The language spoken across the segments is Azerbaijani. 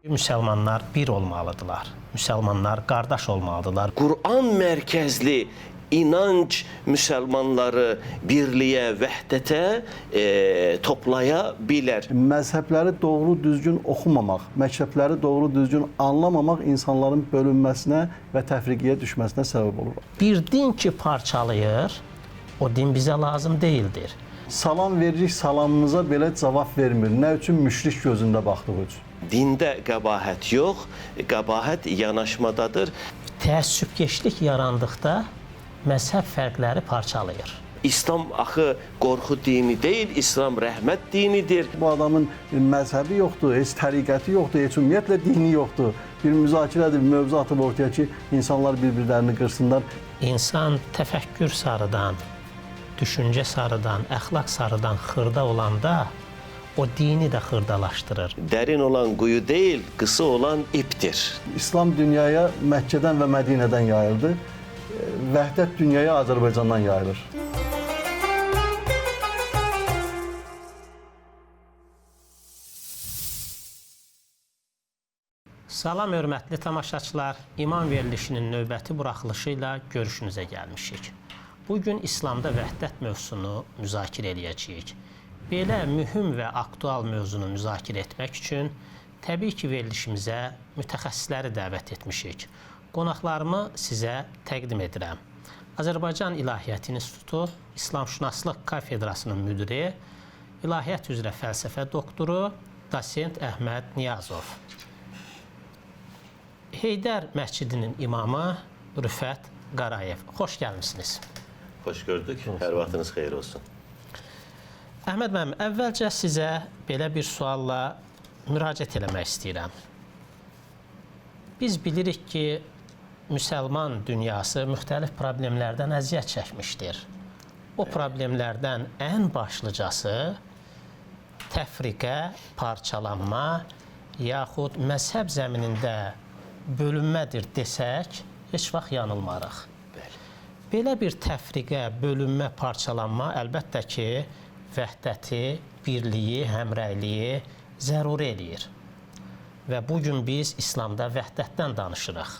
Müsəlmanlar bir olmalıdırlar. Müsəlmanlar qardaş olmalıdırlar. Kur'an mərkəzli inanc müsəlmanları birliyə, vəhdətə toplaya bilər. Məzhəbləri doğru düzgün oxumamaq, məktəbləri doğru düzgün anlamamaq insanların bölünməsinə və təfriqiyə düşməsinə səbəb olur. Bir din ki parçalayır, o din bizə lazım deyildir. Salam veririk, salamımıza belə cavab vermir. Nə üçün? Müşrik gözündə baxdığı üçün. Dində qəbahət yox, qəbahət yanaşmadadır. Təəssübkeşlik yarandıqda məzhəb fərqləri parçalayır. İslam axı qorxu dini deyil, İslam rəhmət dinidir. Bu adamın məzhəbi yoxdur, heç təriqəti yoxdur, heç ümumiyyətlə dini yoxdur. Bir müzakirədir, bir mövzu atıb ortaya ki, insanlar bir-birlərini qırsınlar. İnsan təfəkkür sarıdan, düşüncə sarıdan, əxlaq sarıdan xırda olanda o dini də xırdalaşdırır. Dərin olan quyu deyil, qısa olan ipdir. İslam dünyaya Məkkədən və Mədinədən yayıldı. Vəhdət dünyaya Azərbaycandan yayılır. Salam, hörmətli tamaşaçılar. İman verilişinin növbəti buraxılışı ilə görüşünüzə gəlmişik. Bugün İslamda vəhdət mövzusunu müzakirə eləyəcəyik. Belə mühüm və aktual mövzunu müzakirə etmək üçün təbii ki, verilişimizə mütəxəssisləri dəvət etmişik. Qonaqlarımı sizə təqdim edirəm. Azərbaycan İlahiyyat İnstitutu İslamşünaslıq kafedrasının müdiri, İlahiyyat üzrə fəlsəfə doktoru, dosent Əhməd Niyazov. Heydər məscidinin imamı Rüfət Qarayev. Xoş gəlmişsiniz. Xoş gördük. Hər vaxtınız xeyir olsun. Əhməd müəllim, əvvəlcə sizə belə bir sualla müraciət eləmək istəyirəm. Biz bilirik ki, müsəlman dünyası müxtəlif problemlərdən əziyyət çəkmişdir. O problemlərdən ən başlıcası təfriqə, parçalanma, yaxud məzhəb zəminində bölünmədir desək, heç vaxt yanılmarıq. Belə bir təfriqə, bölünmə, parçalanma əlbəttə ki, vəhdəti, birliyi, həmrəyliyi zəruri eləyir. Və bugün biz İslamda vəhdətdən danışırıq.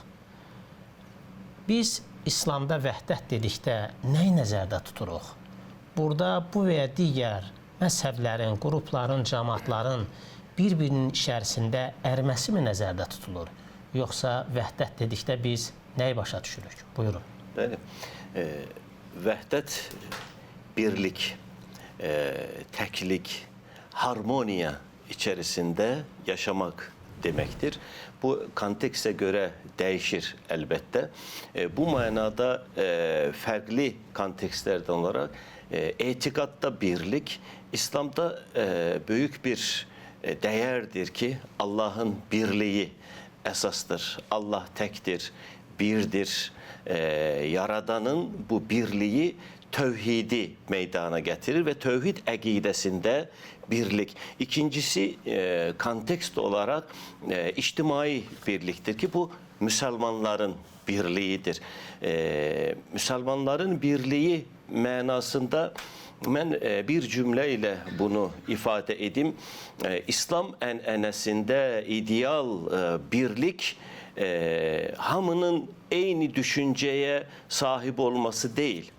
Biz İslamda vəhdət dedikdə nəyi nəzərdə tuturuq? Burada bu və ya digər məzhəblərin, qrupların, cəmaatların bir-birinin içərisində ərməsi mi nəzərdə tutulur? Yoxsa vəhdət dedikdə biz nəyi başa düşürük? Buyurun. Bəli. Vəhdət, birlik, təklik, harmoniya içərisində yaşamaq deməkdir. Bu kontekstə görə dəyişir əlbəttə. Bu mənada fərqli kontekstlərdən olaraq etiqadda birlik İslamda böyük bir dəyərdir ki, Allahın birliyi əsasdır. Allah təkdir, birdir. Yaradanın bu birliyi tövhidi meydana getirir ve tövhid əqidəsində birlik. İkincisi kontekst olarak içtimai birliktir ki bu Müslümanların birliğidir. Müslümanların birliği mənasında mən bir cümlə ilə bunu ifadə edim. İslam ənənəsində ideal birlik hamının eyni düşünceye sahip olması değil.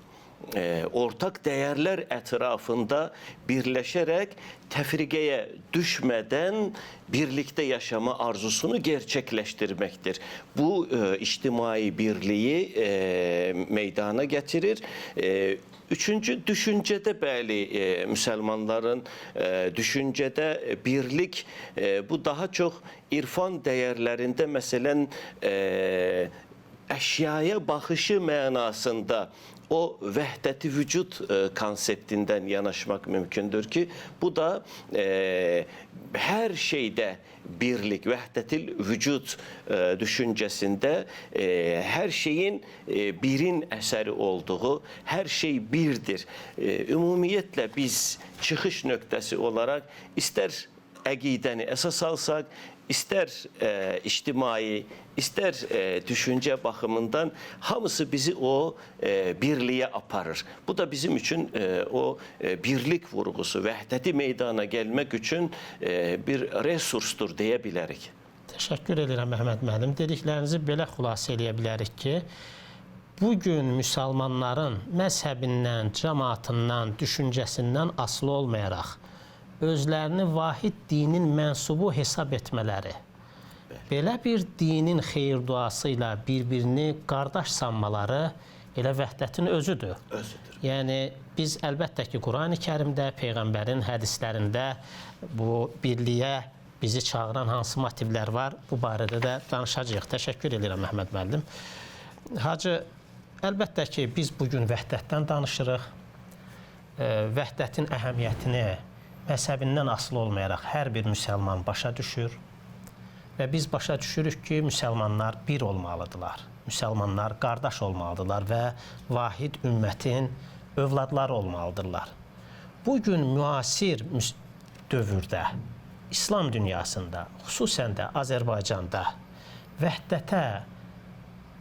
Ortak değerler etrafında birleşerek tefrikeye düşmeden birlikte yaşama arzusunu gerçekleştirmektir. Bu içtimai birliği meydana getirir. Üçüncü, düşüncede bəli Müslümanların düşüncede birlik, bu daha çok irfan değerlerinde məsələn əşyaya baxışı mənasında o vəhdəti vücud konseptindən yanaşmaq mümkündür ki, bu da hər şeydə birlik, vəhdətil vücud düşüncəsində hər şeyin birin əsəri olduğu, hər şey birdir. Ümumiyyətlə biz çıxış nöqtəsi olaraq istər əqidəni əsas alsaq, İster içtimai, ister düşünce bakımından hamısı bizi o birliğe aparır. Bu da bizim için o birlik vurgusu, vəhdəti meydana gelmek için bir resurstur diyebilirik. Təşəkkür edirəm Məhəmməd müəllim. Dediklərinizi belə xülasə eləyə bilərik ki, bugün müsəlmanların məzhəbindən, cəmaatından, düşüncəsindən asılı olmayaraq özlərini vahid dinin mənsubu hesab etmələri, belə bir dinin xeyir duası ilə bir-birini qardaş sanmaları elə vəhdətin özüdür. Yəni, biz əlbəttə ki, Qurani Kərimdə, Peyğəmbərin hədislərində bu birliyə bizi çağıran hansı motivlər var, bu barədə də danışacağıq. Təşəkkür edirəm Məhəmməd müəllim. Hacı, əlbəttə ki, biz bugün vəhdətdən danışırıq. Vəhdətin əhəmiyyətini məzhəbindən asılı olmayaraq hər bir müsəlman başa düşür və biz başa düşürük ki, müsəlmanlar bir olmalıdırlar. Müsəlmanlar qardaş olmalıdırlar və vahid ümmətin övladları olmalıdırlar. Bugün müasir dövrdə, İslam dünyasında, xüsusən də Azərbaycanda vəhdətə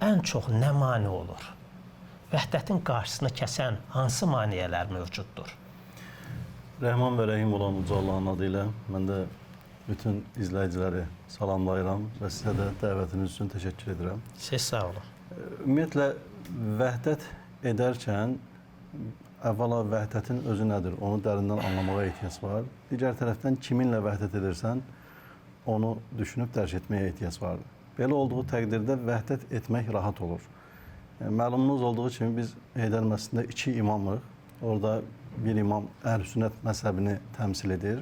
ən çox nə mane olur? Vəhdətin qarşısını kəsən hansı maneələr mövcuddur? Rəhman və Rəhim olan Uca Allahın adı ilə mən də bütün izləyiciləri salamlayıram və sizə də dəvətiniz üçün təşəkkür edirəm. Siz sağ olun. Ümumiyyətlə, vəhdət edərkən əvvəla vəhdətin özü nədir? Onu dərindən anlamağa ehtiyac var. Digər tərəfdən kiminlə vəhdət edirsən, onu düşünüb dərk etməyə ehtiyac var. Belə olduğu təqdirdə vəhdət etmək rahat olur. Məlumunuz olduğu kimi biz Heydər məscidində 2 imamıq. Orada bir imam Əhl-Sünnət məzhəbini təmsil edir.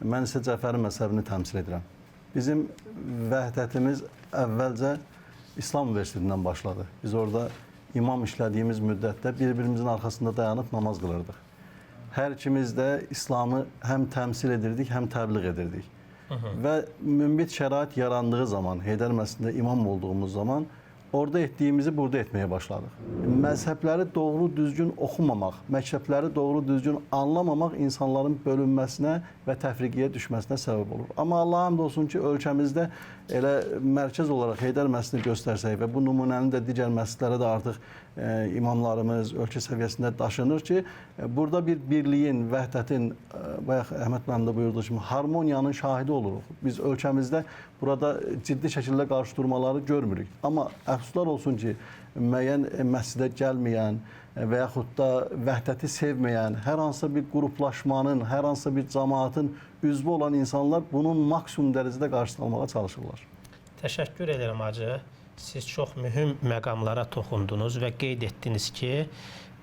Mən isə Cəfəri məzhəbini təmsil edirəm. Bizim vəhdətimiz əvvəlcə İslam Universitetindən başladı. Biz orada imam işlədiyimiz müddətdə bir-birimizin arxasında dayanıb namaz qılırdıq. Hər ikimiz də İslamı həm təmsil edirdik, həm təbliğ edirdik. Və münbit şərait yarandığı zaman, Heydər məscidində imam olduğumuz zaman orada etdiyimizi burada etməyə başladıq. Məzhəbləri doğru düzgün oxumamaq, məktəbləri doğru düzgün anlamamaq insanların bölünməsinə və təfriqiyə düşməsinə səbəb olur. Amma Allah'a həmd olsun ki, ölkəmizdə elə mərkəz olaraq Heydər məscidini göstərsək və bu nümunəni də digər məscidlərə də artıq imamlarımız ölkə səviyyəsində daşınır ki, burada bir birliyin, vəhdətin, bayaq Əhməd müəllim də buyurduğu kimi, harmoniyanın şahidi oluruq. Biz ölkəmizdə burada ciddi şəkildə qarşı durmaları görmürük. Amma əfsuslar olsun ki, müəyyən məscidə gəlməyən və yaxud da vəhdəti sevməyən, hər hansısa bir qruplaşmanın, hər hansısa bir cəmaatın üzvü olan insanlar bunun maksimum dərəcədə qarşısını almağa çalışırlar. Təşəkkür edirəm Hacı. Siz çox mühüm məqamlara toxundunuz və qeyd etdiniz ki,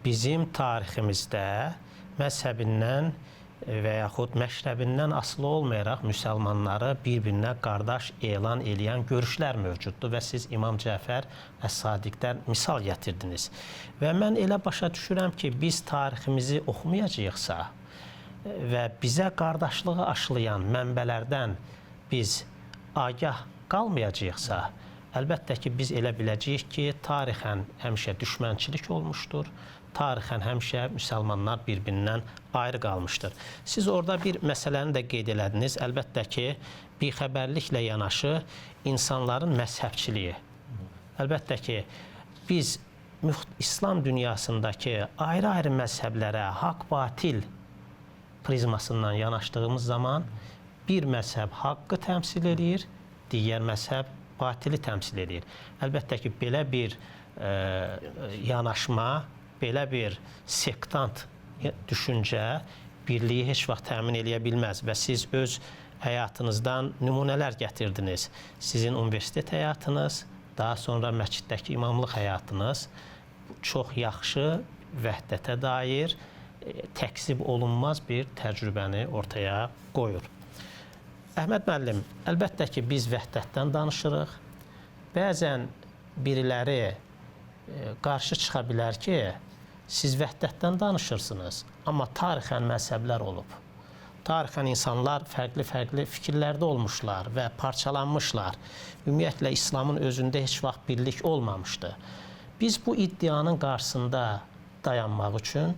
bizim tariximizdə məzhəbindən və yaxud məşrəbindən asılı olmayaraq müsəlmanları bir-birinə qardaş elan eləyən görüşlər mövcuddur və siz İmam Cəfər Əs-Sadiqdən misal gətirdiniz. Və mən elə başa düşürəm ki, biz tariximizi oxumayacaqsa və bizə qardaşlığı aşılayan mənbələrdən biz agah qalmayacaqsa, əlbəttə ki, biz elə biləcəyik ki, tarixən həmişə düşmənçilik olmuşdur, tarixən həmişə müsəlmanlar bir-birindən ayrı qalmışdır. Siz orada bir məsələni də qeyd elədiniz, əlbəttə ki, bixəbərliklə yanaşı insanların məzhəbçiliyi. Əlbəttə ki, biz İslam dünyasındakı ayrı-ayrı məzhəblərə haqq-batil prizmasından yanaşdığımız zaman bir məzhəb haqqı təmsil edir, digər məzhəb batili təmsil edir. Əlbəttə ki, belə bir yanaşma, belə bir sektant düşüncə birliyi heç vaxt təmin eləyə bilməz və siz öz həyatınızdan nümunələr gətirdiniz. Sizin universitet həyatınız, daha sonra məsciddəki imamlıq həyatınız çox yaxşı vəhdətə dair təkzib olunmaz bir təcrübəni ortaya qoyur. Əhməd müəllim, əlbəttə ki, biz vəhdətdən danışırıq. Bəzən biriləri qarşı çıxa bilər ki, siz vəhdətdən danışırsınız, amma tarixən məzhəblər olub. Tarixən insanlar fərqli-fərqli fikirlərdə olmuşlar və parçalanmışlar. Ümumiyyətlə, İslamın özündə heç vaxt birlik olmamışdı. Biz bu iddianın qarşısında dayanmaq üçün,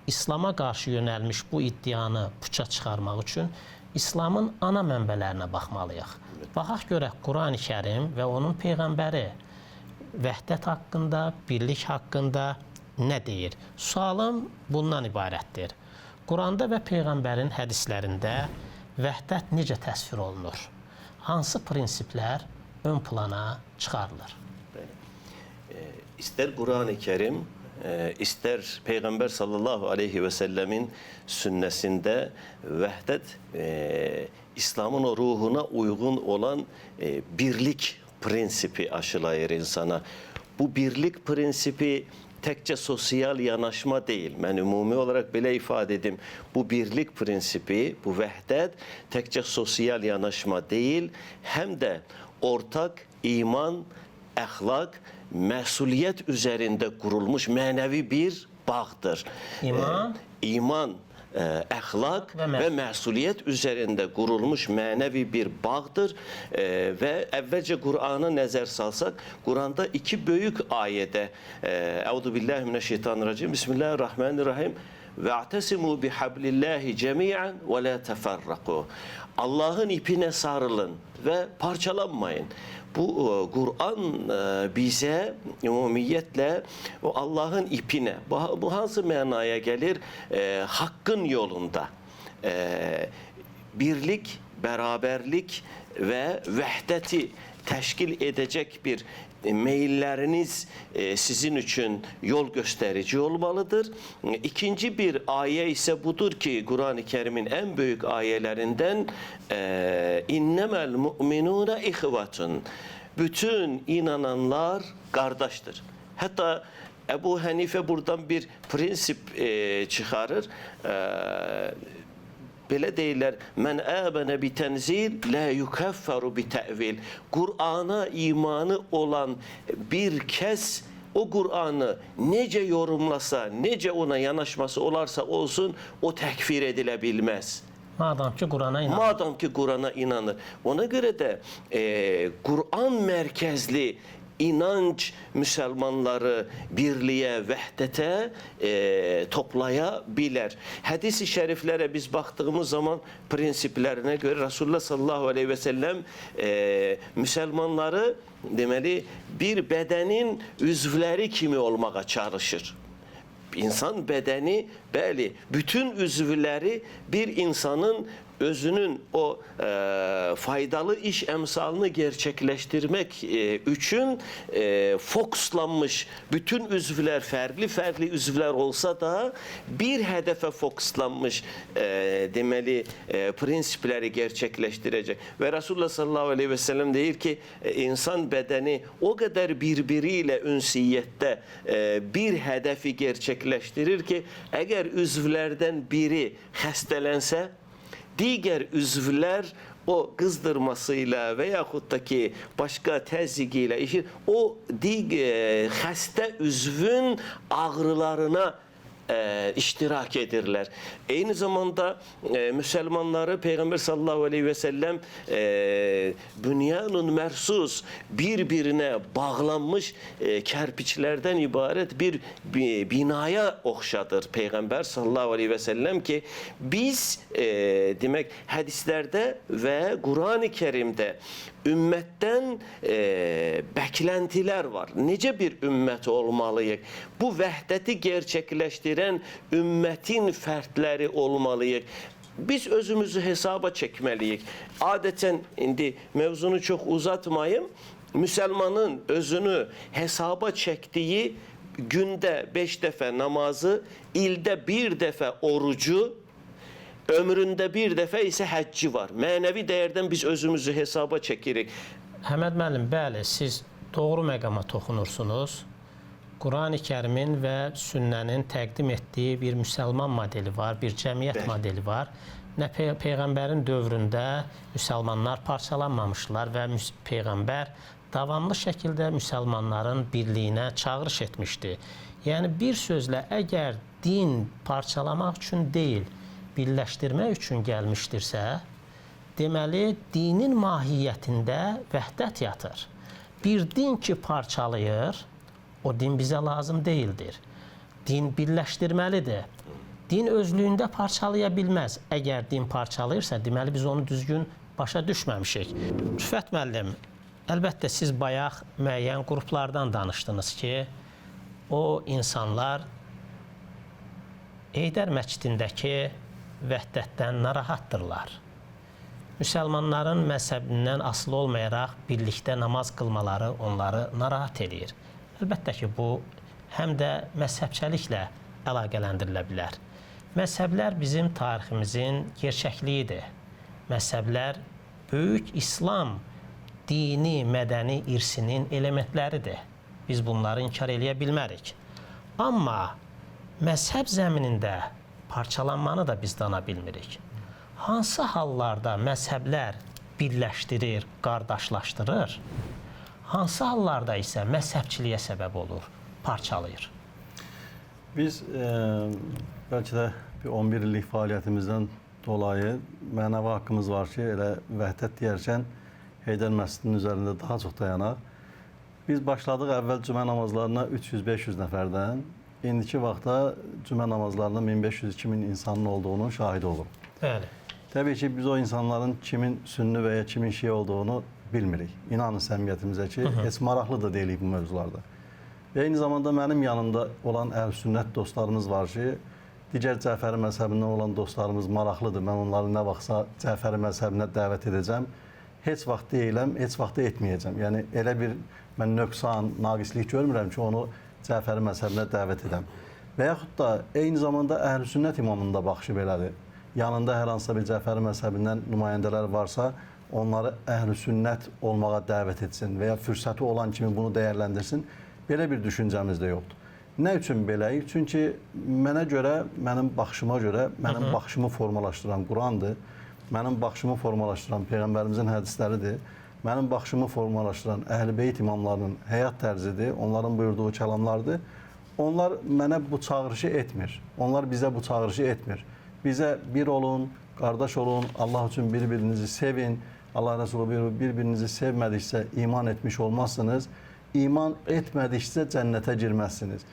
İslama qarşı yönəlmiş bu iddianı puça çıxarmaq üçün İslamın ana mənbələrinə baxmalıyıq. Baxaq görək Qurani Kərim və onun Peyğəmbəri vəhdət haqqında, birlik haqqında nə deyir? Sualım bundan ibarətdir. Quranda və Peyğəmbərin hədislərində vəhdət necə təsvir olunur? hansı prinsiplər ön plana çıxarılır? İster Kur'an-ı Kerim, ister Peygamber sallallahu aleyhi ve sellemin sünnesinde vehdet, İslam'ın o ruhuna uygun olan birlik prensibi aşılayır insana. Bu birlik prensibi tekçe sosyal yanaşma değil. Ben umumi olarak bile ifade edeyim. Bu birlik prensibi, bu vehdet tekçe sosyal yanaşma değil, hem de ortak iman, ahlak, mesuliyet üzerinde kurulmuş manevi bir bağdır. İman, ahlak ve mesuliyet üzerinde kurulmuş manevi bir bağdır. Ve evvelce Kur'an'a nazar salsak, Kur'an'da iki büyük ayete Euzubillahimineşşeytanirracim Bismillahirrahmanirrahim ve'tesimu bihablillahi cemi'an ve la teferraku. Allah'ın ipine sarılın ve parçalanmayın. Bu Kur'an bize umumiyetle o Allah'ın ipine, bu hansı manaya gelir? Hakkın yolunda birlik, beraberlik ve vehdeti teşkil edecek bir meyilleriniz sizin için yol gösterici olmalıdır. İkinci bir ayet ise budur ki Kur'an-ı Kerim'in en büyük ayelerinden innemel mu'minune ihvetun. Bütün inananlar kardeştir. Hatta Ebu Hanife buradan bir prensip çıkarır. Böyle deyirlər, mən əbənə bi tənzil, lə yukəffəru bi təvil. Kur'an'a imanı olan bir kəs o Kur'an'ı necə yorumlasa, necə ona yanaşması olarsa olsun, o təkfir edilə bilməz. Madam ki Kur'an'a inanır. Madam ki Kur'an'a inanır. Ona göre de Kur'an merkezli inanç Müslümanları birliğe, vehdete toplayabilir. Hadis-i şeriflere biz baktığımız zaman prensiplerine göre Resulullah sallallahu aleyhi ve sellem Müslümanları demeli bir bedenin üzvleri kimi olmaya çalışır. İnsan bedeni, bəli, bütün üzvləri bir insanın özünün o faydalı iş emsalını gerçekleştirmek için fokuslanmış, bütün üzvler farklı üzvler olsa da bir hedefe fokuslanmış demeli prensipleri gerçekleştirecek. Ve Resulullah sallallahu aleyhi ve sellem deyir ki insan bedeni o kadar birbiriyle ünsiyette bir hedefi gerçekleştirir ki eğer üzvlerden biri hastalansa diğer üzvler o kızdırmasıyla veyahut da ki başka təzyiqiyle işin o hasta üzvün ağrılarına iştirak edirlər. Eyni zamanda Müslümanları Peygamber sallallahu aleyhi ve sellem bünyanun mersus birbirine bağlanmış kerpiçlerden ibaret bir binaya oxşadır Peygamber sallallahu aleyhi ve sellem ki biz demek hadislerde ve Kur'an-ı Kerim'de ümmetten beklentiler var. Nece bir ümmet olmalıyıq? Bu vehdeti gerçekleştiren ümmetin fertleri olmalıyıq. Biz özümüzü hesaba çekmeliyik. Adeten indi mevzunu çok uzatmayayım. Müslümanın özünü hesaba çektiği günde 5 defa namazı, ilde 1 defa orucu, ömründe 1 defa ise həcci var. Mənəvi dəyərdən biz özümüzü hesaba çəkirik. Həməd müəllim, bəli, siz doğru məqama toxunursunuz. Qur'an-ı Kərimin və sünnənin təqdim etdiyi bir müsəlman modeli var, bir cəmiyyət modeli var. Nə Peyğəmbərin dövründə müsəlmanlar parçalanmamışlar və Peyğəmbər davamlı şəkildə müsəlmanların birliyinə çağırış etmişdi. Yəni bir sözlə, əgər din parçalamaq üçün deyil, birləşdirmək üçün gəlmişdirsə, deməli, dinin mahiyyətində vəhdət yatır. Bir din ki parçalayır, o din bizə lazım deyildir. Din birləşdirməlidir. Din özlüyündə parçalaya bilməz. Əgər din parçalayırsa, deməli, biz onu düzgün başa düşməmişik. Rüfət müəllim, əlbəttə siz bayaq müəyyən qruplardan danışdınız ki, o insanlar Heydər məscidindəki vəhdətdən narahatdırlar. müsəlmanların məzhəbindən asılı olmayaraq birlikdə namaz qılmaları onları narahat edir. Əlbəttə ki, bu həm də məzhəbçiliklə əlaqələndirilə bilər. Məzhəblər bizim tariximizin gerçəkliyidir. Məzhəblər böyük İslam dini, mədəni irsinin elementləridir. Biz bunları inkar eləyə bilmərik. Amma məzhəb zəminində parçalanmanı da biz dana bilmirik. Hansı hallarda məzhəblər birləşdirir, qardaşlaşdırır? Hansı hallarda isə məzhəbçiliyə səbəb olur, parçalayır? Biz bəlkə də bir 11 illik fəaliyyətimizdən dolayı mənəvi haqqımız var ki, elə vəhdət deyərkən Heydər məscidinin üzərində daha çox dayanaq. Biz başladıq əvvəl cümə namazlarına 300-500 nəfərdən, indiki vaxtda cümə namazlarında 1500-2000 insanın olduğunun şahidi oluruq. Bəli. Təbii ki, biz o insanların kimin sünni və ya kimin şiə olduğunu bilmirik. İnanın səmiyyətimizə ki, heç maraqlı da deyilik bu mövzularda. Və eyni zamanda mənim yanımda olan əhl-sünnət dostlarımız var ki, digər Cəfəri məzhəbindən olan dostlarımız maraqlıdır. Mən onları nə vaxtsa Cəfəri məzhəbinə dəvət edəcəm. Heç vaxt deyiləm, heç vaxt da etməyəcəm. Yəni, elə bir mən nöqsan, naqislik görmürəm ki, onu Cəfəri məzhəbinə dəvət edəm. Və yaxud da eyni zamanda əhl-sünnət imamının da baxışı belədir. Yanında hər hansısa bir Cəfəri məzhəbindən nümayəndələr varsa, onları əhl-sünnət olmağa dəvət etsin və ya fürsəti olan kimi bunu dəyərləndirsin. Belə bir düşüncəmiz də yoxdur. Nə üçün beləyik? Çünki mənə görə, mənim baxışıma görə, mənim baxışımı formalaşdıran Qurandır. Mənim baxışımı formalaşdıran Peyğəmbərimizin hədisləridir. Mənim baxışımı formalaşdıran Əhl-i Beyt imamlarının həyat tərzidir, onların buyurduğu kəlamlardır. Onlar mənə bu çağırışı etmir. Onlar bizə bu çağırışı etmir. Bizə bir olun, qardaş olun, Allah üçün bir-birinizi sevin. Allah Resulü buyurur, bir-birinizi sevmədiksə iman etmiş olmazsınız. İman etmədiksə cənnətə girməzsiniz.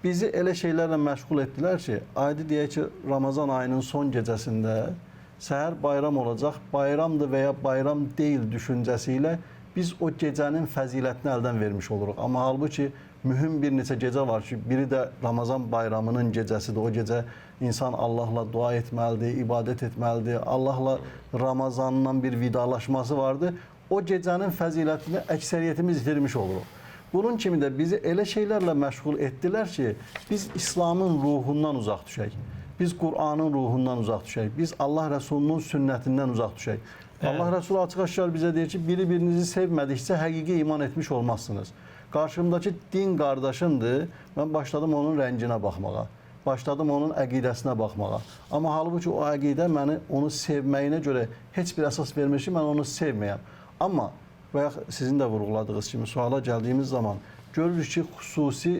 Bizi elə şeylərlə məşğul etdilər ki, adi deyək ki, Ramazan ayının son gecəsində səhər bayram olacaq, bayramdır və ya bayram deyil düşüncəsi ilə biz o gecənin fəzilətini əldən vermiş oluruq. Amma halbuki mühüm bir neçə gecə var ki, biri də Ramazan bayramının gecəsidir. O gecə insan Allahla dua etməlidir, ibadət etməlidir. Allahla Ramazandan bir vidalaşması vardır. O gecənin fəzilətini əksəriyyətimiz itirmiş oluruq. Bunun kimi də bizi elə şeylərlə məşğul etdilər ki, biz İslamın ruhundan uzaq düşək. Biz Qur'anın ruhundan uzaq düşək. Biz Allah Rəsulunun sünnətindən uzaq düşək. Allah Rəsulü açıq-aşkar bizə deyir ki, biri-birinizi sevmədiksə həqiqi iman etmiş olmazsınız. Qarşımdakı din qardaşımdır, mən başladım onun rənginə baxmağa. Başladım onun əqidəsinə baxmağa. Amma halbuki o əqidə məni onu sevməyinə görə heç bir əsas vermir ki, mən onu sevməyəm. Amma və ya sizin də vurğuladığınız kimi suala gəldiyimiz zaman görürük ki, xüsusi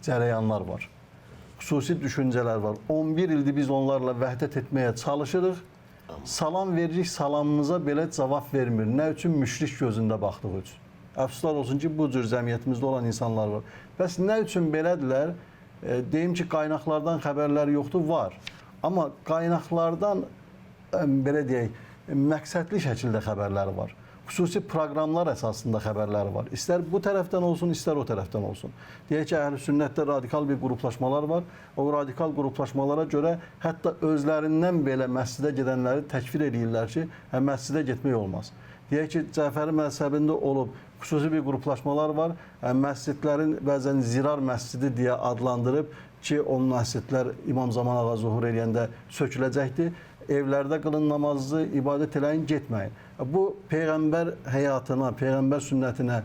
cərəyanlar var. Xüsusi düşüncələr var. 11 ildir biz onlarla vəhdət etməyə çalışırıq. Salam veririk, salamımıza belə cavab vermir. Nə üçün? Müşrik gözündə baxdığı üçün. Əfsuslar olsun ki, bu cür cəmiyyətimizdə olan insanlar var. Bəs nə üçün belədirlər? Deyim ki, qaynaqlardan xəbərlər yoxdur, var. Amma qaynaqlardan, belə deyək, məqsədli şəkildə xəbərləri var. Xüsusi proqramlar əsasında xəbərləri var. İstər bu tərəfdən olsun, istər o tərəfdən olsun. Deyək ki, əhl-i sünnətdə radikal bir qruplaşmalar var. O radikal qruplaşmalara görə hətta özlərindən belə məscidə gedənləri təkfir edirlər ki, məscidə getmək olmaz. Deyək ki, Cəfəri məzhəbində olub xüsusi bir qruplaşmalar var. Məscidlərin bəzən zirar məscidi deyə adlandırıb ki, o məscidlər İmam Zaman ağa zuhur eləyəndə söküləcəkdir. Evlərdə qılın namazı, ibadət eləyin, getməyin. Bu, Peyğəmbər həyatına, Peyğəmbər sünnətinə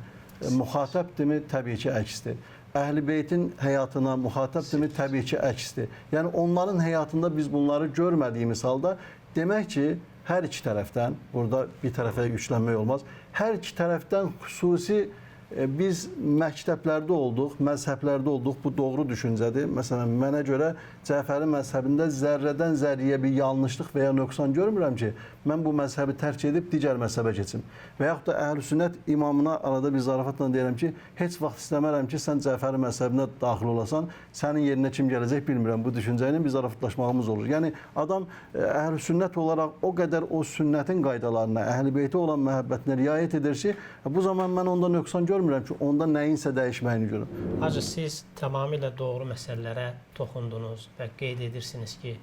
müxatəbdirmi? Təbii ki, əksdir. Əhl-i Beytin həyatına müxatəbdirmi? Təbii ki, əksdir. Yəni, onların həyatında biz bunları görmədiyimiz halda demək ki, hər iki tərəfdən, burada bir tərəfə yüklənmək olmaz, hər iki tərəfdən xüsusi biz məktəblərdə olduq, məzhəblərdə olduq, bu doğru düşüncədir. Məsələn, mənə görə Cəfəri məzhəbində zərrədən zərriyə bir yanlışlıq və ya nöqsan görmürəm ki, mən bu məzhəbi tərk edib digər məzhəbə keçim. Və yaxud da Əhl-i Sünnət imamına arada bir zarafatla deyirəm ki, heç vaxt istəmərəm ki, sən Cəfəri məzhəbinə daxil olasan, sənin yerinə kim gələcək bilmirəm. Bu düşüncə ilə bir zarafatlaşmağımız olur. Yəni, adam Əhl-i Sünnət olaraq o qədər o sünnətin qaydalarına, Əhl-i Beytə olan məhəbbətinə riayət edir ki, bu zaman mən onda nöqsan görmürəm ki, onda nəyinsə dəyişməyini görürəm. Hacı, siz tamamilə doğru məsələlərə toxundunuz və qeyd edirsiniz ki,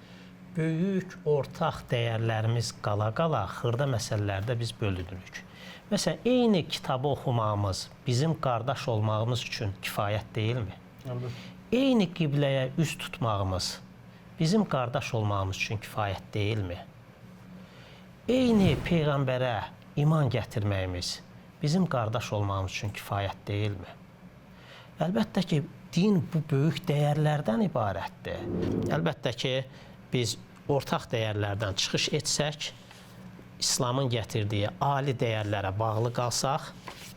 böyük ortaq dəyərlərimiz qala-qala xırda məsələlərdə biz bölünürük. Məsələn, eyni kitabı oxumağımız bizim qardaş olmağımız üçün kifayət deyilmi? Eyni qibləyə üz tutmağımız bizim qardaş olmağımız üçün kifayət deyilmi? Eyni Peyğəmbərə iman gətirməyimiz bizim qardaş olmağımız üçün kifayət deyilmi? Əlbəttə ki, din bu böyük dəyərlərdən ibarətdir. Əlbəttə ki, biz ortaq dəyərlərdən çıxış etsək, İslamın gətirdiyi ali dəyərlərə bağlı qalsaq,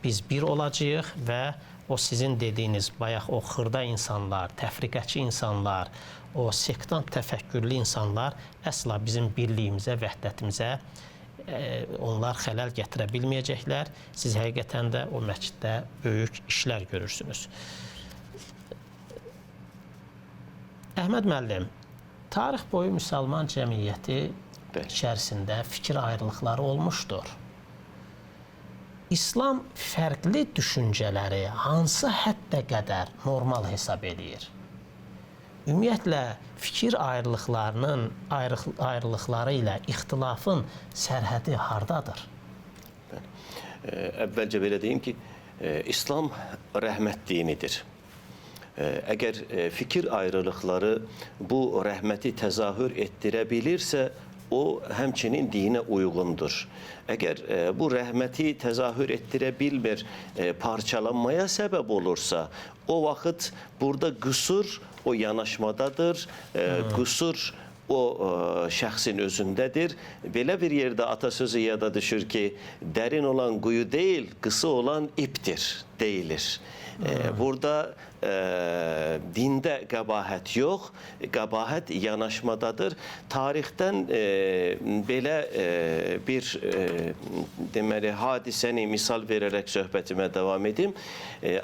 biz bir olacağıq və o sizin dediyiniz bayaq o xırda insanlar, təfriqəçi insanlar, o sektant təfəkkürlü insanlar əsla bizim birliyimizə, vəhdətimizə onlar xələl gətirə bilməyəcəklər. Siz həqiqətən də o məsciddə böyük işlər görürsünüz. Əhməd müəllim, tarix boyu müsəlman cəmiyyəti içərisində fikir ayrılıqları olmuşdur. İslam fərqli düşüncələri hansı həddə qədər normal hesab edir? Ümumiyyətlə, fikir ayrılıqları ilə ixtilafın sərhədi hardadır? Əvvəlcə belə deyim ki, İslam rəhmət dinidir. Əgər fikir ayrılıqları bu rəhməti təzahür etdirə bilirsə, o həmçinin dinə uyğundur. Əgər bu rəhməti təzahür etdirə bilmir, parçalanmaya səbəb olursa, o vaxt burada qüsur o yanaşmadadır, qüsur o şəxsin özündədir. Belə bir yerdə atasözü yada düşür ki, dərin olan quyu deyil, qısa olan iptir, deyilir. Burada dində qəbahət yox, qəbahət yanaşmadadır. Tarixdən belə bir deməli hadisəni misal verərək söhbətimə davam edim.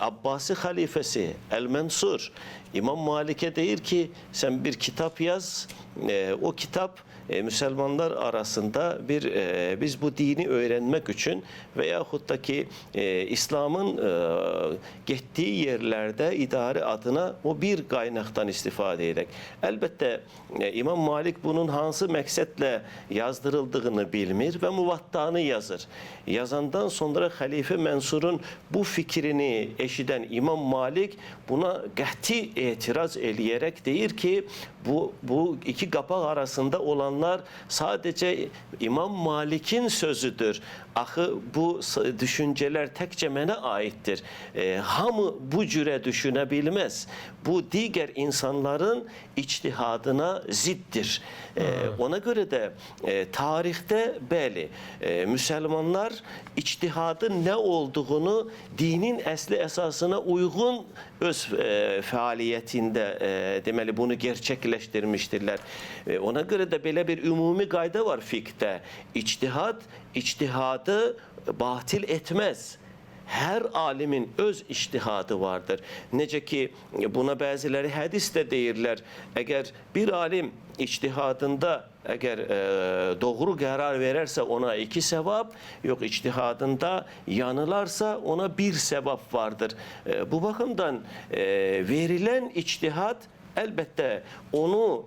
Abbasi xəlifəsi Əl-Mənsur İmam Malikə deyir ki, sən bir kitab yaz, o kitab Müsəlmanlar arasında biz bu dini öyrənmək üçün və yaxud da ki, İslamın getdiyi yerlərdə idarə adına o bir qaynaqdan istifadə edək. Əlbəttə, İmam Malik bunun hansı məqsədlə yazdırıldığını bilmir və Muvattanı yazır. Yazandan sonra Xəlifə Mənsurun bu fikrini eşidən İmam Malik buna qəti etiraz eləyərək deyir ki, bu iki qapaq arasında olanlar sadəcə İmam Malik'in sözüdür. Axı bu düşüncələr təkcə mənə aiddir. Hamı bu cürə düşünə bilməz. Bu digər insanların içtihadına ziddir. Ona görə də tarixdə bəli, müsəlmanlar içtihadın nə olduğunu dinin əsli əsasına uyğun öz fəaliyyətində deməli bunu gerçəkləşdirmişdirlər. Ona görə də belə bir ümumi qayda var fiqhdə. İçtihad, içtihadı batil etməz. Hər alimin öz içtihadı vardır. Necə ki, buna bəziləri hədisdə deyirlər. Əgər bir alim içtihadında əgər doğru qərar verərsə ona 2 sevap, yox içtihadında yanılarsa ona 1 sevap vardır. Bu baxımdan verilən içtihad əlbəttə onu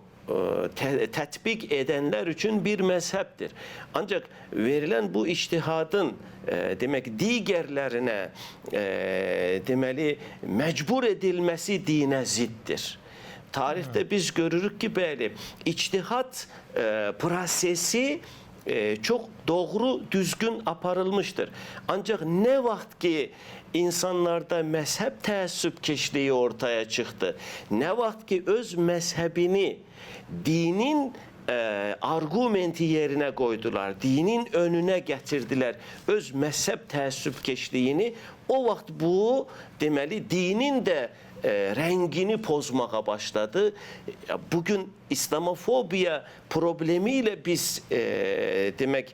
tətbiq edənlər üçün bir məzhəbdir. Ancaq verilən bu içtihadın demək digərlərinə deməli məcbur edilməsi dinə ziddir. Tarixdə biz görürük ki, bəli, içtihad prosesi çox doğru, düzgün aparılmışdır. Ancaq nə vaxt ki insanlarda məzhəb təəssübkeşliyi ortaya çıxdı, nə vaxt ki öz məzhəbini dinin argumenti yerinə qoydular, dinin önünə gətirdilər öz məzhəb təəssübkeşliyini, o vaxt bu deməli dinin də rəngini pozmağa başladı. Bugün İslamofobiya problemi ilə biz demək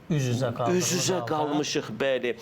üz-üzə qalmışıq, bəli.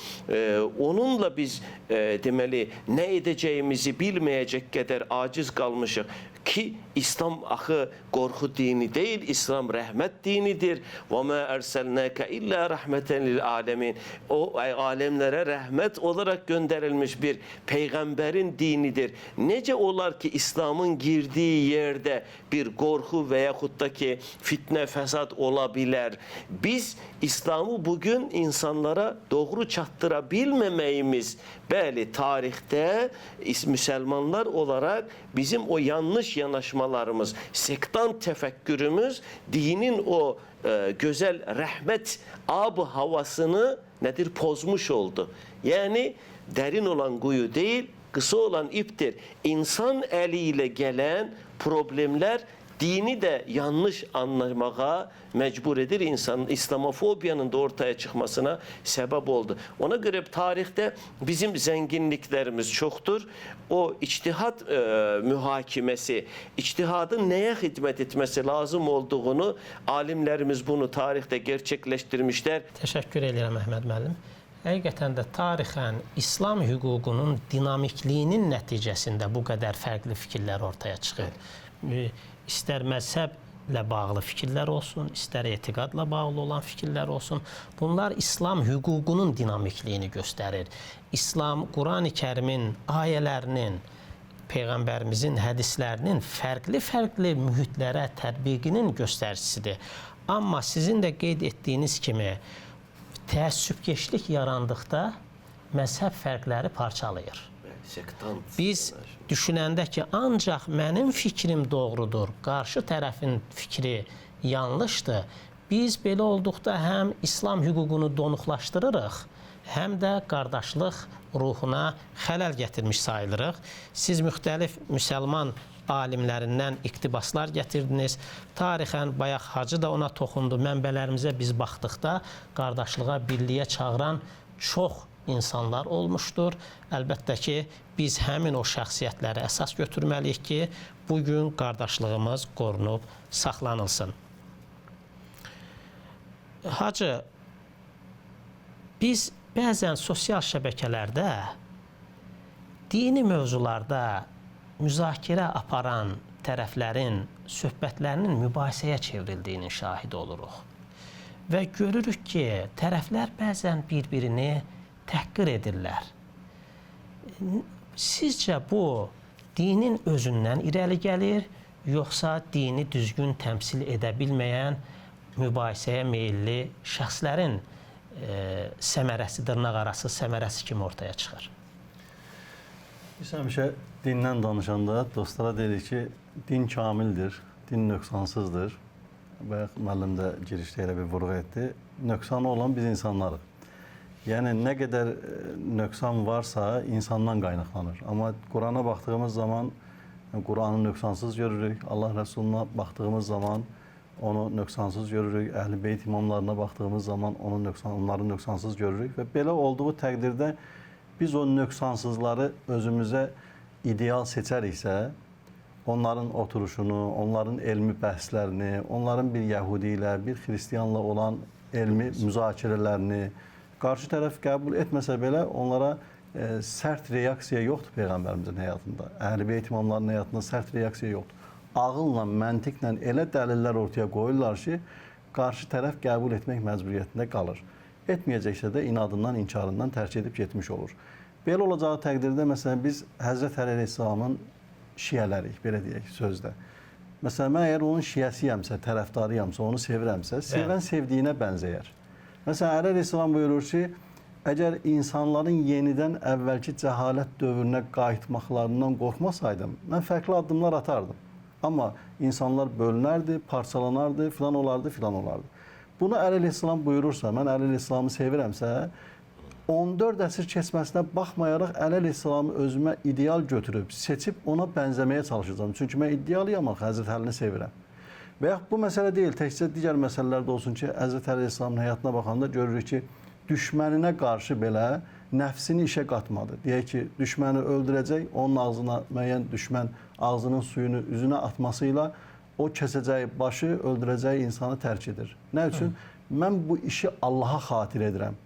Onunla biz deməli nə edəcəyimizi bilməyəcək qədər aciz qalmışıq. Ki İslam axı qorxu dini değil, İslam rəhmət dinidir. Və mə ərsəlnəkə illə rəhmətən lil alemin. O alemlərə rəhmət olaraq göndərilmiş bir peyğəmbərin dinidir. Necə olar ki, İslamın girdiyi yerdə bir qorxu və yaxud da ki, fitnə, fəsad ola bilər? Biz İslamı bugün insanlara doğru çatdıra bilməməyimiz, bəli, tarixdə müsəlmanlar olaraq bizim o yanlış yanaşmalarımız, sektant təfəkkürümüz dinin o gözəl rəhmət ab havasını nədir pozmuş oldu. Yəni dərin olan quyu deyil, qısa olan iptir. İnsan əli ilə gələn problemlər dini də yanlış anlamağa məcbur edir insanın. İslamofobiyanın da ortaya çıxmasına səbəb oldu. Ona görə tarixdə bizim zənginliklərimiz çoxdur. O ictihad mühakiməsi, ictihadın nəyə xidmət etməsi lazım olduğunu alimlərimiz bunu tarixdə gerçəkləşdirmişlər. Təşəkkür edirəm Əhməd müəllim. Həqiqətən də tarixən İslam hüququnun dinamikliyinin nəticəsində bu qədər fərqli fikirlər ortaya çıxır. İstər məzhəblə bağlı fikirlər olsun, istər etiqadla bağlı olan fikirlər olsun. Bunlar İslam hüququnun dinamikliyini göstərir. İslam, Qurani Kərimin ayələrinin, Peyğəmbərimizin hədislərinin fərqli-fərqli mühitlərə tətbiqinin göstəricisidir. Amma sizin də qeyd etdiyiniz kimi təəssübkeşlik yarandıqda məzhəb fərqləri parçalayır. Biz düşünəndə ki, ancaq mənim fikrim doğrudur, qarşı tərəfin fikri yanlışdır. Biz belə olduqda həm İslam hüququnu donuqlaşdırırıq, həm də qardaşlıq ruhuna xələl gətirmiş sayılırıq. Siz müxtəlif müsəlman alimlərindən iqtibaslar gətirdiniz. Tarixən bayaq Hacı da ona toxundu. Mənbələrimizə biz baxdıqda qardaşlığa, birliyə çağıran çox insanlar olmuşdur. Əlbəttə ki, biz həmin o şəxsiyyətləri əsas götürməliyik ki, bugün qardaşlığımız qorunub saxlanılsın. Hacı, biz bəzən sosial şəbəkələrdə dini mövzularda müzakirə aparan tərəflərin söhbətlərinin mübahisəyə çevrildiyinin şahidi oluruq. Və görürük ki, tərəflər bəzən bir-birini təhqir edirlər. Sizcə bu dinin özündən irəli gəlir, yoxsa dini düzgün təmsil edə bilməyən mübahisəyə meyilli şəxslərin səmərəsi, dırnaqarası səmərəsi kimi ortaya çıxır? Biz həmişə dindən danışanda dostlara deyirik ki, din kamildir, din nöqsansızdır. Bayaq müəllim də girişdə elə bir vurğu etdi. Nöqsanı olan biz insanlarıq. Yəni, nə qədər nöqsan varsa insandan qaynaqlanır. Amma Qurana baxdığımız zaman Quranı nöqsansız görürük. Allah Rəsuluna baxdığımız zaman onu nöqsansız görürük. Əhl-i Beyt imamlarına baxdığımız zaman onları nöqsansız görürük. Və belə olduğu təqdirdə biz o nöqsansızları özümüzə ideal seçəriksə, onların oturuşunu, onların elmi bəhslərini, onların bir Yəhudi ilə, bir Xristiyanla olan elmi müzakirələrini qarşı tərəf qəbul etməsə belə onlara sərt reaksiya yoxdur Peyğəmbərimizin həyatında. Əhl-i Beyt imamlarının həyatında sərt reaksiya yoxdur. Ağılla, məntiqlə elə dəlillər ortaya qoyurlar ki, qarşı tərəf qəbul etmək məcburiyyətində qalır. Etməyəcəksə də inadından, inkarından tərk edib getmiş olur. Belə olacağı təqdirdə, məsələn, biz Həzrət Əli əleyhissalamın şiyələrik, belə deyək sözdə. Məsələn, mən əgər onun şiyəsiyəmsə, tərəfdarıyamsa, onu sevirəmsə, sevən sevdiyinə bənzəyər. Məsələn, Əli əleyhissalam buyurur ki, əgər insanların yenidən əvvəlki cəhalət dövrünə qayıtmaqlarından qorxmasaydım, mən fərqli addımlar atardım. Amma insanlar bölünərdi, parçalanardı, filan olardı, filan olardı. Bunu Əli əleyhissalam buyurursa, mən Əli əleyhissalamı sevirəmsə, 14 əsr keçməsinə baxmayaraq Əli əleyhissalamı özümə ideal götürüb, seçib ona bənzəməyə çalışacağım. Çünki mən iddialıyam, Həzrət Əlini sevirəm. Və yaxud bu məsələ deyil, təkcə digər məsələlər də olsun ki, Həzrət Əli əleyhissalamın həyatına baxanda görürük ki, düşməninə qarşı belə nəfsini işə qatmadı. Deyək ki, düşməni öldürəcək, onun ağzına müəyyən düşmən ağzının suyunu üzünə atmasıyla o kəsəcəyi başı, öldürəcəyi insanı tərk edir. Nə üçün? Mən bu işi Allaha xatir edirəm.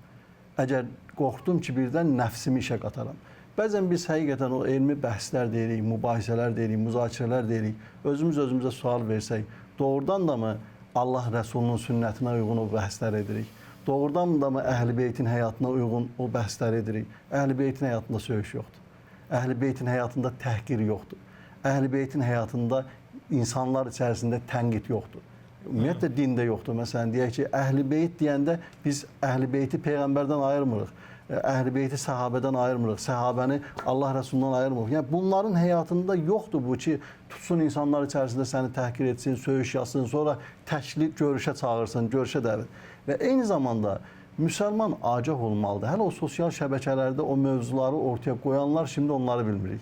Əgər qorxdum ki, birdən nəfsimi işə qataram. Bəzən biz həqiqətən o elmi bəhslər deyirik, mübahisələr deyirik, müzakirələr deyirik. Özümüzə sual versək, doğrudan da mı Allah Rəsulunun sünnətinə uyğun o bəhslər edirik? Doğrudan da mı Əhl-i Beytin həyatına uyğun o bəhslər edirik? Əhl-i Beytin həyatında söyüş yoxdur. Əhl-i Beytin həyatında təhqir yoxdur. Əhl-i Beytin həyatında insanlar içərisində tənqid yoxdur. Ümumiyyətlə dində yoxdur. Məsələn, deyək ki, Əhl-i Beyt deyəndə biz Əhl-i Beyti Peyğəmbərdən ayırmırıq. Əhl-i Beyti səhabədən ayırmırıq. Səhabəni Allah Rəsulundan ayırmırıq. Yəni, bunların həyatında yoxdur bu ki, tutsun insanlar içərisində səni təhqir etsin, söyüş yazsın, sonra təklif görüşə çağırsın, görüşə dəvət. Və eyni zamanda müsəlman agah olmalıdır. Hələ o sosial şəbəkələrdə o mövzuları ortaya qoyanlar şimdi onları bilmirik.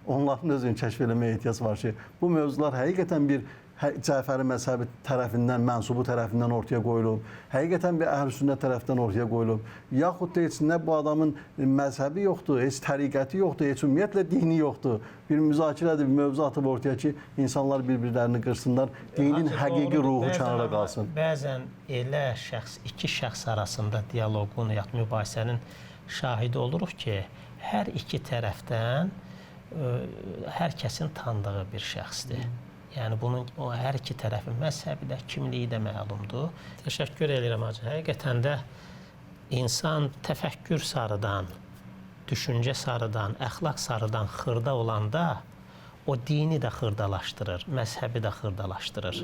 Onların özünü kəşf eləməyə ehtiyac var ki, bu mövzular həqiqətən bir Cəfəri məzhəbi tərəfindən, mənsubu tərəfindən ortaya qoyulub, həqiqətən bir Əhl-i Sünnət tərəfindən ortaya qoyulub, yaxud da heç nə bu adamın məzhəbi yoxdur, heç təriqəti yoxdur, heç ümumiyyətlə dini yoxdur. Bir müzakirədir, bir mövzu atıb ortaya ki, insanlar bir-birlərini qırsınlar, dinin həqiqi ruhu kənara qalsın. Bəzən elə iki şəxs arasında diyaloqun, ya mübahisənin şahidi oluruq ki, hər iki tərəfdən hər kəsin tanıdığı bir şəxsdir. Yəni bunun o hər iki tərəfin məzhəbi də, kimliyi də məlumdur. Təşəkkür edirəm hacı. Həqiqətən də insan təfəkkür sarıdan, düşüncə sarıdan, əxlaq sarıdan xırda olanda o dini də xırdalaşdırır, məzhəbi də xırdalaşdırır.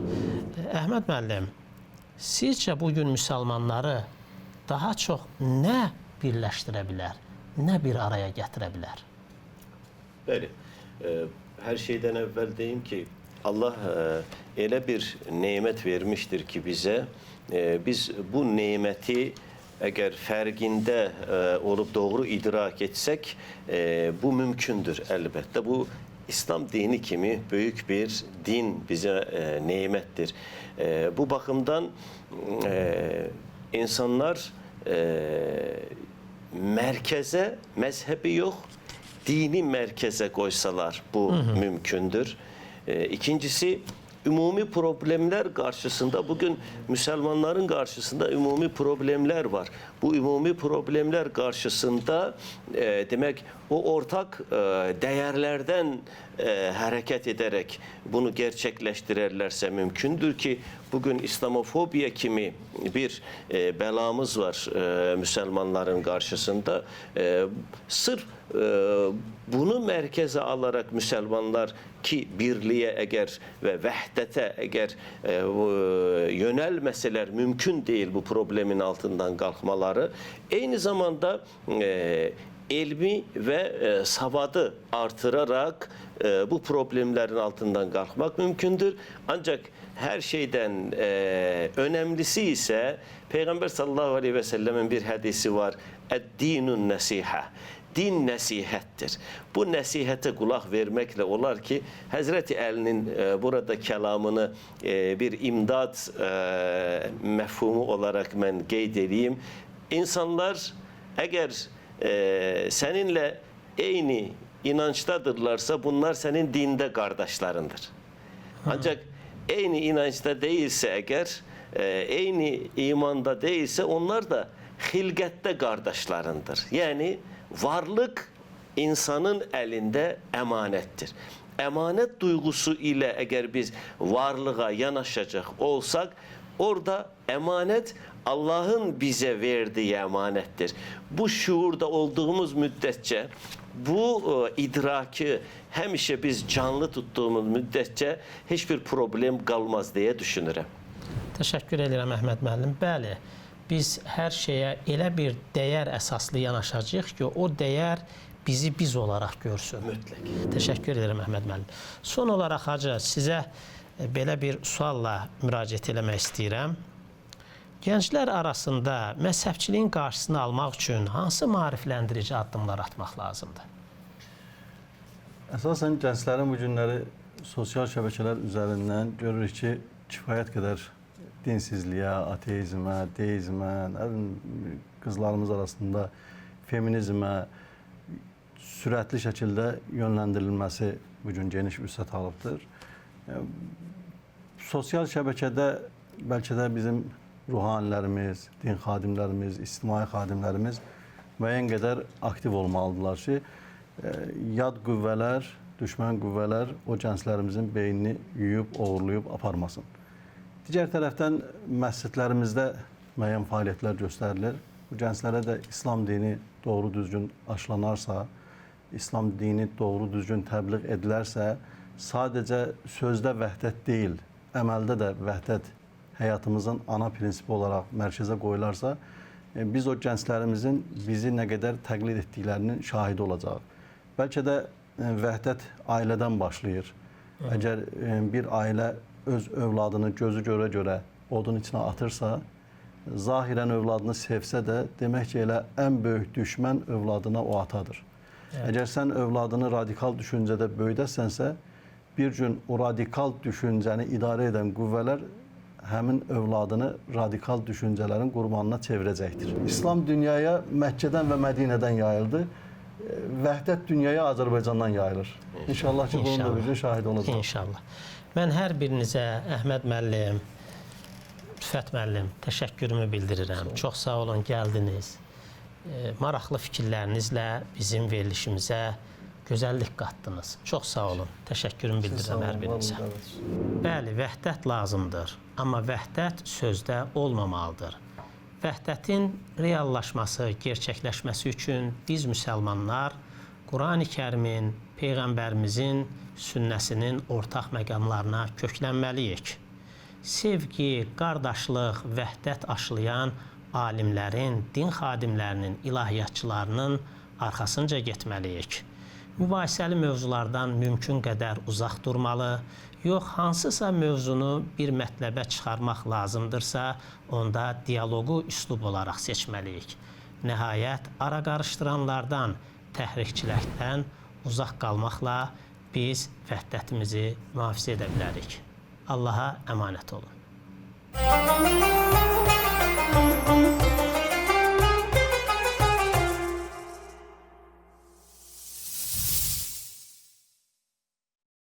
Əhməd müəllim, sizcə bugün müsəlmanları daha çox nə birləşdirə bilər, nə bir araya gətirə bilər? Bəli, hər şeydən əvvəl deyim ki, Allah elə bir nemət vermişdir ki bizə, biz bu neməti əgər fərqində olub doğru idrak etsək, bu mümkündür əlbəttə. Bu İslam dini kimi böyük bir din bizə nemətdir. Bu baxımdan insanlar mərkəzə, məzhəbi yox, dini mərkəzə qoysalar bu mümkündür. İkincisi, ümumi problemler karşısında, bugün Müslümanların karşısında ümumi problemler var. Bu ümumi problemler karşısında demek o ortak değerlerden hareket ederek bunu gerçekleştirirlerse mümkündür ki bugün İslamofobiya kimi bir belamız var Müslümanların karşısında. Sırf bunu merkeze alarak Müslümanlar ki birliğe eğer ve vehdete eğer yönelmeseler mümkün değil bu problemin altından kalkmaları. Aynı zamanda ilmi ve savadı artırarak bu problemlerin altından kalkmak mümkündür. Ancak her şeyden önemlisi ise Peygamber sallallahu aleyhi ve sellemin bir hadisi var. Ed-dinun nasiha. Din nəsihətdir. Bu nəsihətə qulaq verməklə olar ki, Həzrəti Əlinin burada kəlamını bir imdad məfhumu olarak mən qeyd edeyim. İnsanlar əgər səninlə eyni inançdadırlarsa, bunlar sənin dində qardaşlarındır. Ancak eyni inançda değilse eğer, eyni imanda değilse onlar da xilqətdə qardaşlarındır. Yəni, varlık insanın elinde emanettir. Emanet duygusu ile eğer biz varlığa yanaşacak olsak, orada emanet Allah'ın bize verdiği emanettir. Bu şuurda olduğumuz müddetçe, bu idraki həmişə biz canlı tuttuğumuz müddetçe hiçbir problem kalmaz diye düşünürüm. Teşekkür ederim Əhməd müəllim. Bəli, biz hər şeyə elə bir dəyər əsaslı yanaşacağıq ki, o dəyər bizi biz olaraq görsün. Mütləq. Təşəkkür edirəm Əhməd müəllim. Son olaraq hacı sizə belə bir sualla müraciət eləmək istəyirəm. Gənclər arasında məzhəbçiliyin qarşısını almaq üçün hansı maarifləndirici addımlar atmaq lazımdır? Əsasən gənclərin bu günləri sosial şəbəkələr üzərindən görürük ki, kifayət qədər dinsizliyə, ateizmə, deizmə, qızlarımız arasında feminizmə sürətli şəkildə yönləndirilməsi bugün geniş vüsət alıbdır. Sosial şəbəkədə bəlkə də bizim ruhanilərimiz, din xadimlərimiz, ictimai xadimlərimiz müəyyən qədər aktiv olmalıdırlar ki, yad qüvvələr, düşmən qüvvələr o gənclərimizin beynini yuyub, oğurlayıb aparmasın. Digər tərəfdən məscidlərimizdə müəyyən fəaliyyətlər göstərilir. Bu gənclərə də İslam dini doğru düzgün aşılanarsa, İslam dini doğru düzgün təbliğ edilərsə, sadəcə sözdə vəhdət deyil, əməldə də vəhdət həyatımızın ana prinsipi olaraq mərkəzə qoyularsa, biz o gənclərimizin bizi nə qədər təqlid etdiklərinin şahidi olacaq. Bəlkə də vəhdət ailədən başlayır. Əgər bir ailə öz övladını gözü görə-görə odun içinə atırsa, zahirən övladını sevsə də, demək ki, elə ən böyük düşmən övladına o atadır. Əgər sən övladını radikal düşüncədə böyüdəsənsə, bir gün o radikal düşüncəni idarə edən qüvvələr həmin övladını radikal düşüncələrin qurbanına çevirəcəkdir. İslam dünyaya Məkkədən və Mədinədən yayıldı. Vəhdət dünyaya Azərbaycandan yayılır. İnşallah ki, bunun da bir gün şahid olacaq. İnşallah. Mən hər birinizə Əhməd müəllim, Rüfət müəllim, təşəkkürümü bildirirəm. Çox sağ olun, gəldiniz. Maraqlı fikirlərinizlə bizim verilişimizə gözəllik qatdınız. Çox sağ olun. Təşəkkürümü bildirirəm hər birinizə. Bəli, vəhdət lazımdır. Amma vəhdət sözdə olmamalıdır. Vəhdətin reallaşması, gerçəkləşməsi üçün biz müsəlmanlar Qurani Kərimin, Peyğəmbərimizin sünnəsinin ortaq məqamlarına köklənməliyik. Sevgi, qardaşlıq, vəhdət aşılayan alimlərin, din xadimlərinin, ilahiyyatçılarının arxasınca getməliyik. Mübahisəli mövzulardan mümkün qədər uzaq durmalı, yox, hansısa mövzunu bir mətləbə çıxarmaq lazımdırsa, onda dialoqu üslub olaraq seçməliyik. Nəhayət, ara qarışdıranlardan, təhrikçilikdən uzaq qalmaqla biz vəhdətimizi mühafizə edə bilərik. Allaha əmanət olun.